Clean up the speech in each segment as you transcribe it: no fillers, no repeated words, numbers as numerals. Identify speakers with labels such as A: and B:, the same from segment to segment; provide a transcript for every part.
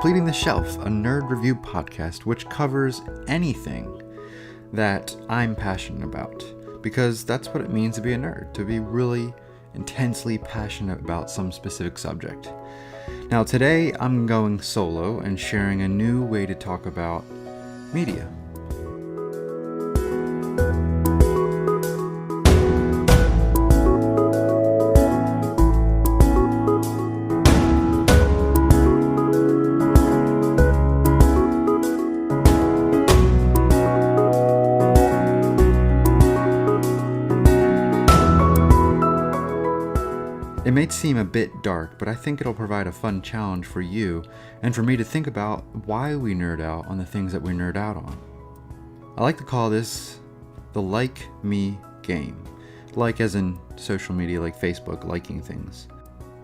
A: Completing the Shelf, a nerd review podcast which covers anything that I'm passionate about. Because that's what it means to be a nerd, to be really intensely passionate about some specific subject. Now today I'm going solo and sharing a new way to talk about media. It may seem a bit dark, but I think it'll provide a fun challenge for you and for me to think about why we nerd out on the things that we nerd out on. I like to call this the like me game. Like as in social media like Facebook, liking things.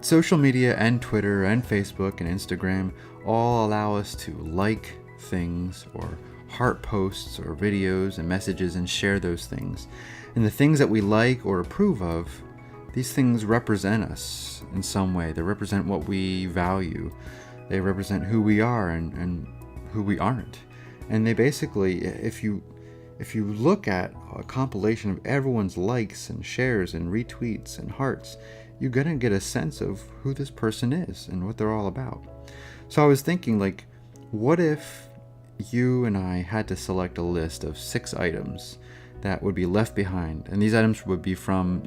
A: Social media and Twitter and Facebook and Instagram all allow us to like things or heart posts or videos and messages and share those things. And the things that we like or approve of, these things represent us in some way. They represent what we value. They represent who we are and who we aren't. And they basically, if you look at a compilation of everyone's likes and shares and retweets and hearts, you're gonna get a sense of who this person is and what they're all about. So I was thinking, like, what if you and I had to select a list of 6 items that would be left behind, and these items would be from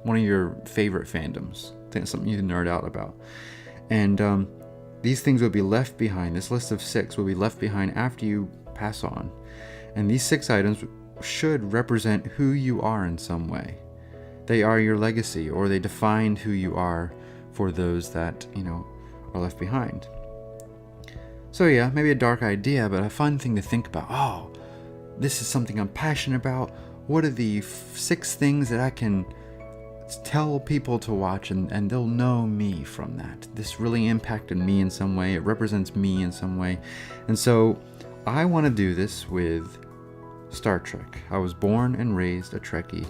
A: one of your favorite fandoms, something you nerd out about. And these things would be left behind. This list of 6 will be left behind after you pass on. And these 6 items should represent who you are in some way. They are your legacy, or they defined who you are for those that, are left behind. So yeah, maybe a dark idea, but a fun thing to think about. Oh, this is something I'm passionate about. What are the 6 things that I can tell people to watch and they'll know me from that? This really impacted me in some way. It represents me in some way. And so I want to do this with Star Trek. I was born and raised a Trekkie,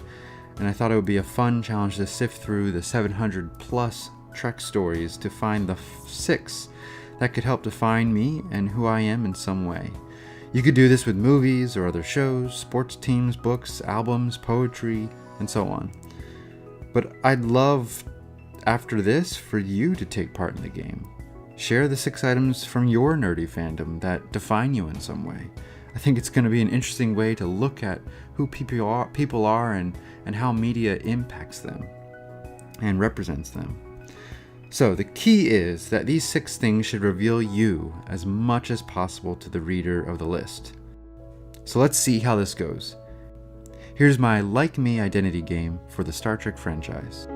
A: and I thought it would be a fun challenge to sift through the 700 plus Trek stories to find the 6 that could help define me and who I am in some way. You could do this with movies or other shows, sports teams, books, albums, poetry, and so on. But I'd love, after this, for you to take part in the game. Share the 6 items from your nerdy fandom that define you in some way. I think it's going to be an interesting way to look at who people are and how media impacts them and represents them. So the key is that these 6 things should reveal you as much as possible to the reader of the list. So let's see how this goes. Here's my Like Me identity game for the Star Trek franchise.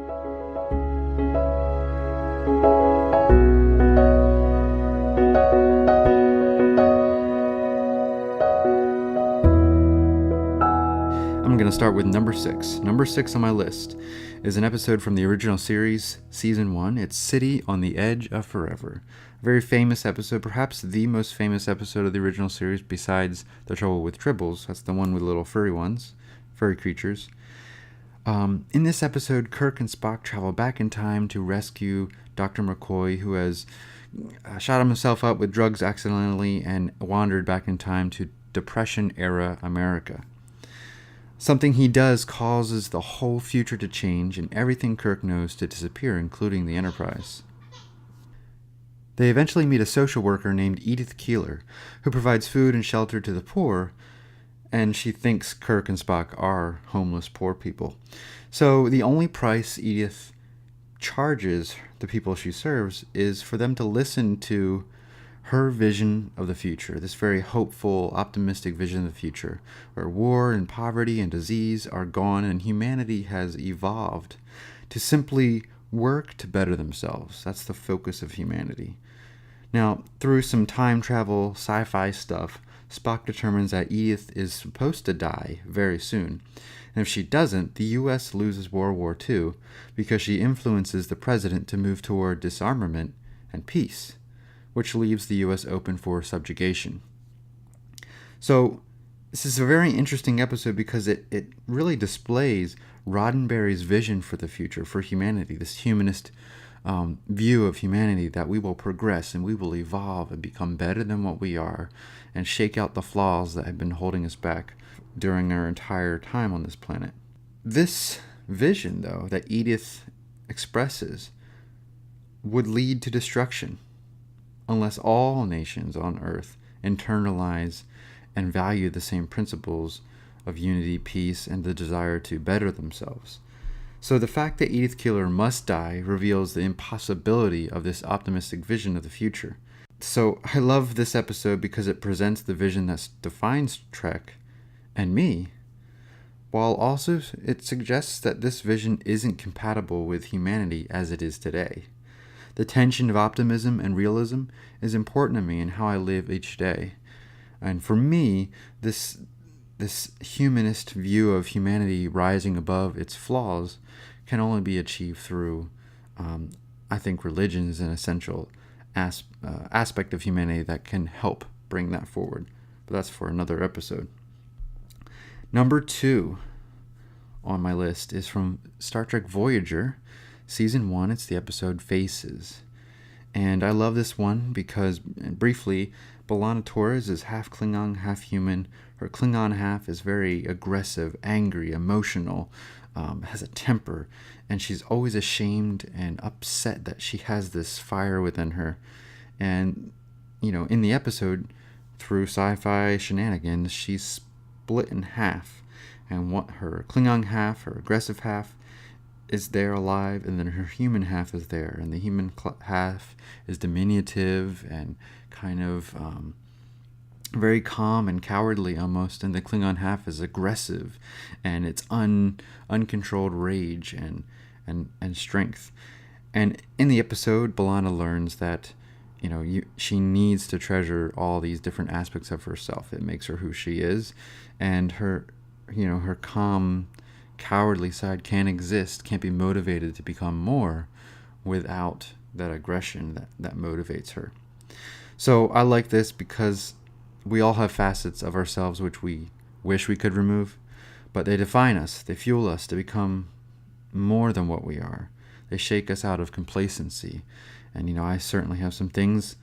A: I'm going to start with number 6. Number 6 on my list is an episode from the original series, Season 1. It's City on the Edge of Forever. A very famous episode, perhaps the most famous episode of the original series besides The Trouble with Tribbles. That's the one with little furry creatures. In this episode, Kirk and Spock travel back in time to rescue Dr. McCoy, who has shot himself up with drugs accidentally and wandered back in time to Depression-era America. Something he does causes the whole future to change and everything Kirk knows to disappear, including the Enterprise. They eventually meet a social worker named Edith Keeler, who provides food and shelter to the poor, and she thinks Kirk and Spock are homeless poor people. So the only price Edith charges the people she serves is for them to listen to her vision of the future, this very hopeful, optimistic vision of the future, where war and poverty and disease are gone and humanity has evolved to simply work to better themselves. That's the focus of humanity. Now, through some time travel, sci-fi stuff, Spock determines that Edith is supposed to die very soon. And if she doesn't, the U.S. loses World War II because she influences the president to move toward disarmament and peace, which leaves the U.S. open for subjugation. So this is a very interesting episode because it really displays Roddenberry's vision for the future, for humanity, this humanist view of humanity, that we will progress and we will evolve and become better than what we are and shake out the flaws that have been holding us back during our entire time on this planet. This vision, though, that Edith expresses would lead to destruction unless all nations on Earth internalize and value the same principles of unity, peace, and the desire to better themselves. So the fact that Edith Keeler must die reveals the impossibility of this optimistic vision of the future. So I love this episode because it presents the vision that defines Trek and me, while also it suggests that this vision isn't compatible with humanity as it is today. The tension of optimism and realism is important to me in how I live each day. And for me, this humanist view of humanity rising above its flaws can only be achieved through, I think, religion is an essential aspect of humanity that can help bring that forward. But that's for another episode. Number 2 on my list is from Star Trek Voyager, Season 1. It's the episode Faces. And I love this one because, briefly, B'Elanna Torres is half Klingon, half human. Her Klingon half is very aggressive, angry, emotional, has a temper, and she's always ashamed and upset that she has this fire within her. And, in the episode, through sci-fi shenanigans, she's split in half. And what her Klingon half, her aggressive half, is there alive, and then her human half is there. And the human half is diminutive and kind of very calm and cowardly almost, and the Klingon half is aggressive, and it's uncontrolled rage and strength. And in the episode, B'Elanna learns that she needs to treasure all these different aspects of herself. It makes her who she is, and her calm, cowardly side can't be motivated to become more without that aggression that motivates her. So I like this because we all have facets of ourselves which we wish we could remove, but they define us, they fuel us to become more than what we are. They shake us out of complacency. And I certainly have some things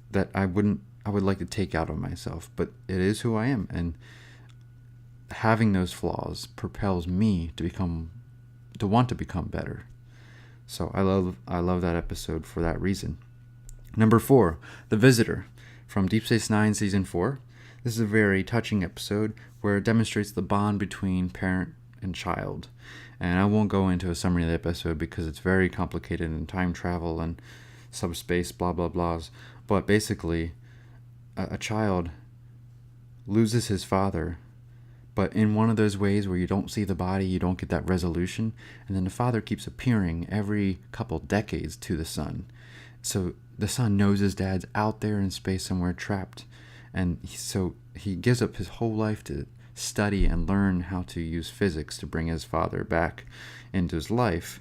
A: that I would like to take out of myself, but it is who I am, and having those flaws propels me to want to become better. So I love that episode for that reason. Number 4, The Visitor, from Deep Space Nine Season 4. This is a very touching episode where it demonstrates the bond between parent and child. And I won't go into a summary of the episode because it's very complicated in time travel and subspace, blah, blah, blahs. But basically, a child loses his father, but in one of those ways where you don't see the body, you don't get that resolution, and then the father keeps appearing every couple decades to the son. So the son knows his dad's out there in space somewhere trapped, and so he gives up his whole life to study and learn how to use physics to bring his father back into his life.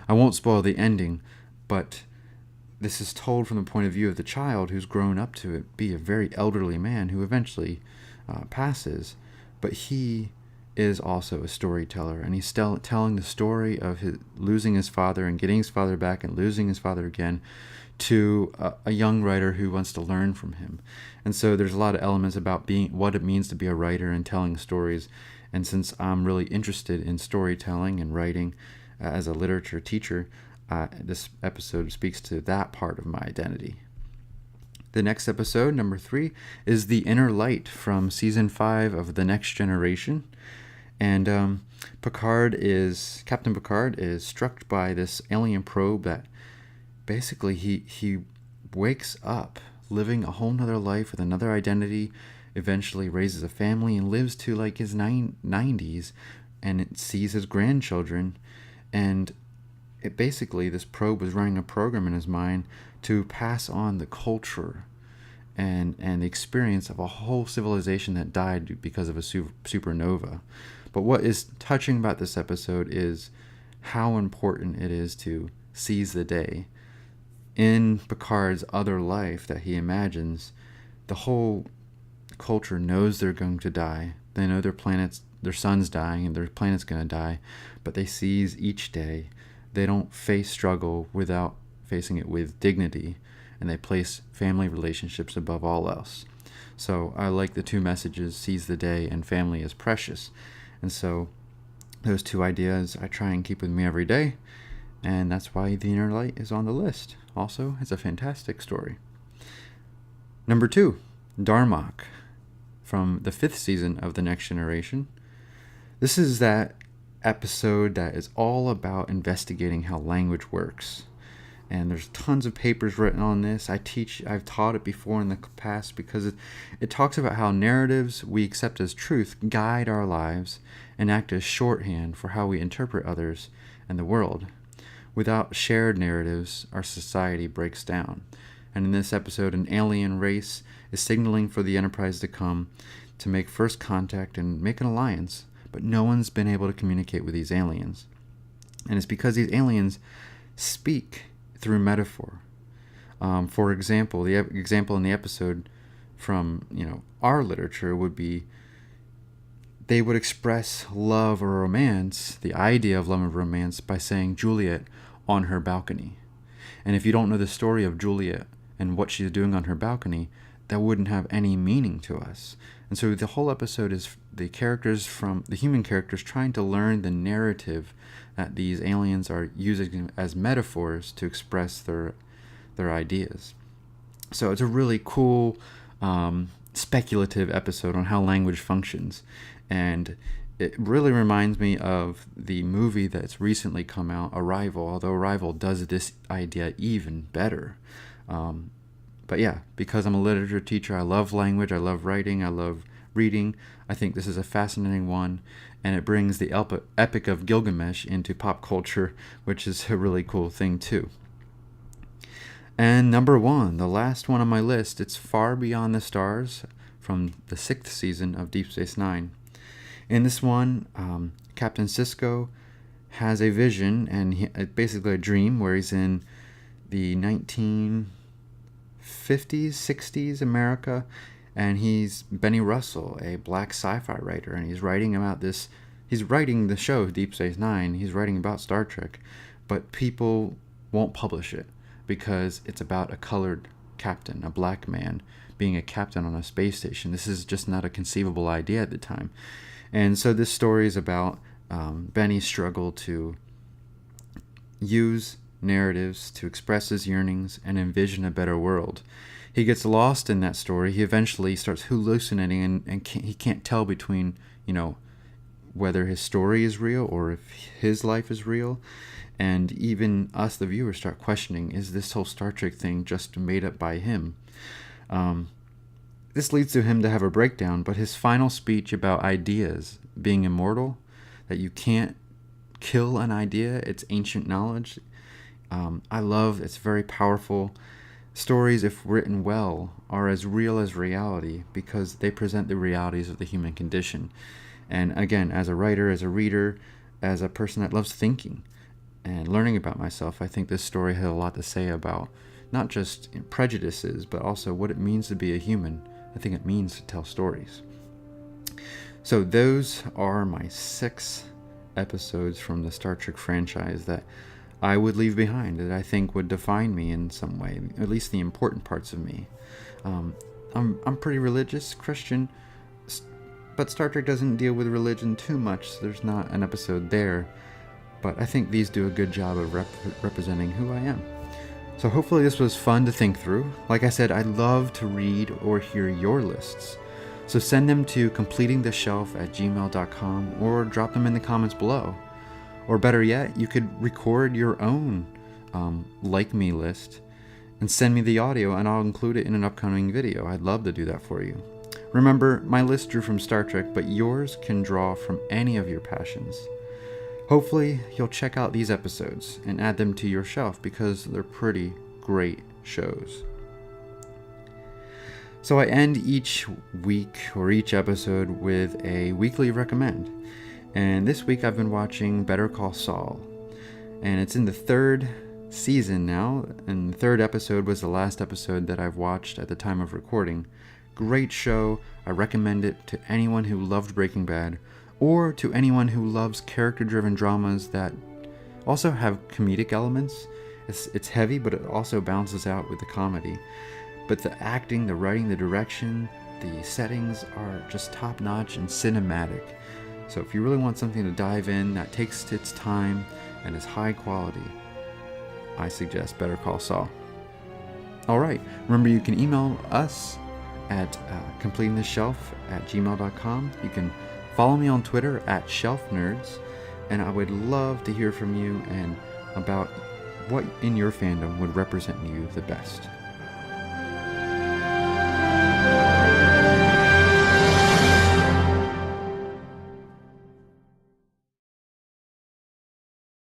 A: I won't spoil the ending, but this is told from the point of view of the child who's grown up to be a very elderly man who eventually passes, but he is also a storyteller, and he's still telling the story of his losing his father and getting his father back and losing his father again to a young writer who wants to learn from him. And so there's a lot of elements about what it means to be a writer and telling stories. And since I'm really interested in storytelling and writing as a literature teacher, this episode speaks to that part of my identity. The next episode, number 3, is The Inner Light from Season 5 of The Next Generation. And Captain Picard is struck by this alien probe that basically he wakes up living a whole nother life with another identity, eventually raises a family and lives to like his 90s, and it sees his grandchildren. And it basically, this probe was running a program in his mind to pass on the culture and the experience of a whole civilization that died because of a supernova. But what is touching about this episode is how important it is to seize the day. In Picard's other life that he imagines, the whole culture knows they're going to die. They know their son's dying and their planet's going to die, but they seize each day. They don't face struggle without facing it with dignity, and they place family relationships above all else. So I like the two messages, seize the day and family is precious. And so those two ideas I try and keep with me every day, and that's why The Inner Light is on the list. Also, it's a fantastic story. Number 2, Darmok, from the 5th season of The Next Generation. This is that episode that is all about investigating how language works. And there's tons of papers written on this. I've taught it before in the past because it talks about how narratives we accept as truth guide our lives and act as shorthand for how we interpret others and the world. Without shared narratives, our society breaks down. And in this episode, an alien race is signaling for the Enterprise to come to make first contact and make an alliance, but no one's been able to communicate with these aliens. And it's because these aliens speak through metaphor. For example, the example in the episode from our literature would be they would express love or romance, the idea of love and romance, by saying Juliet on her balcony. And if you don't know the story of Juliet and what she's doing on her balcony, that wouldn't have any meaning to us. And so the whole episode is the human characters trying to learn the narrative that these aliens are using as metaphors to express their ideas. So it's a really cool speculative episode on how language functions. And it really reminds me of the movie that's recently come out, Arrival, although Arrival does this idea even better. But yeah, because I'm a literature teacher, I love language, I love writing, I love reading. I think this is a fascinating one, and it brings the Epic of Gilgamesh into pop culture, which is a really cool thing too. And number 1, the last one on my list, it's Far Beyond the Stars from the 6th season of Deep Space Nine. In this one, Captain Sisko has a vision, and basically a dream, where he's in the 1950s, 60s America, and he's Benny Russell, a black sci-fi writer, and he's writing the show Deep Space Nine, he's writing about Star Trek, but people won't publish it because it's about a colored captain, a black man, being a captain on a space station. This is just not a conceivable idea at the time. And so this story is about Benny's struggle to use narratives to express his yearnings and envision a better world. He gets lost in that story. He eventually starts hallucinating, and he can't tell between, whether his story is real or if his life is real. And even us, the viewers, start questioning, is this whole Star Trek thing just made up by him? This leads to him to have a breakdown, but his final speech about ideas being immortal, that you can't kill an idea, it's ancient knowledge, it's very powerful. Stories, if written well, are as real as reality because they present the realities of the human condition. And again, as a writer, as a reader, as a person that loves thinking and learning about myself, I think this story had a lot to say about not just prejudices, but also what it means to be a human. I think it means to tell stories. So those are my 6 episodes from the Star Trek franchise that I would leave behind, that I think would define me in some way, at least the important parts of me. I'm pretty religious, Christian, but Star Trek doesn't deal with religion too much, so there's not an episode there. But I think these do a good job of representing who I am. So hopefully this was fun to think through. Like I said, I'd love to read or hear your lists. So send them to completingtheshelf@gmail.com or drop them in the comments below. Or better yet, you could record your own like me list and send me the audio, and I'll include it in an upcoming video. I'd love to do that for you. Remember, my list drew from Star Trek, but yours can draw from any of your passions. Hopefully, you'll check out these episodes and add them to your shelf because they're pretty great shows. So I end each week or each episode with a weekly recommend. And this week I've been watching Better Call Saul. And it's in the 3rd season now, and the 3rd episode was the last episode that I've watched at the time of recording. Great show. I recommend it to anyone who loved Breaking Bad, or to anyone who loves character-driven dramas that also have comedic elements. It's heavy, but it also balances out with the comedy. But the acting, the writing, the direction, the settings are just top-notch and cinematic. So if you really want something to dive in that takes its time and is high quality, I suggest Better Call Saul. Alright, remember you can email us at completingtheshelf@gmail.com. You can follow me on Twitter at shelfnerds, and I would love to hear from you and about what in your fandom would represent you the best.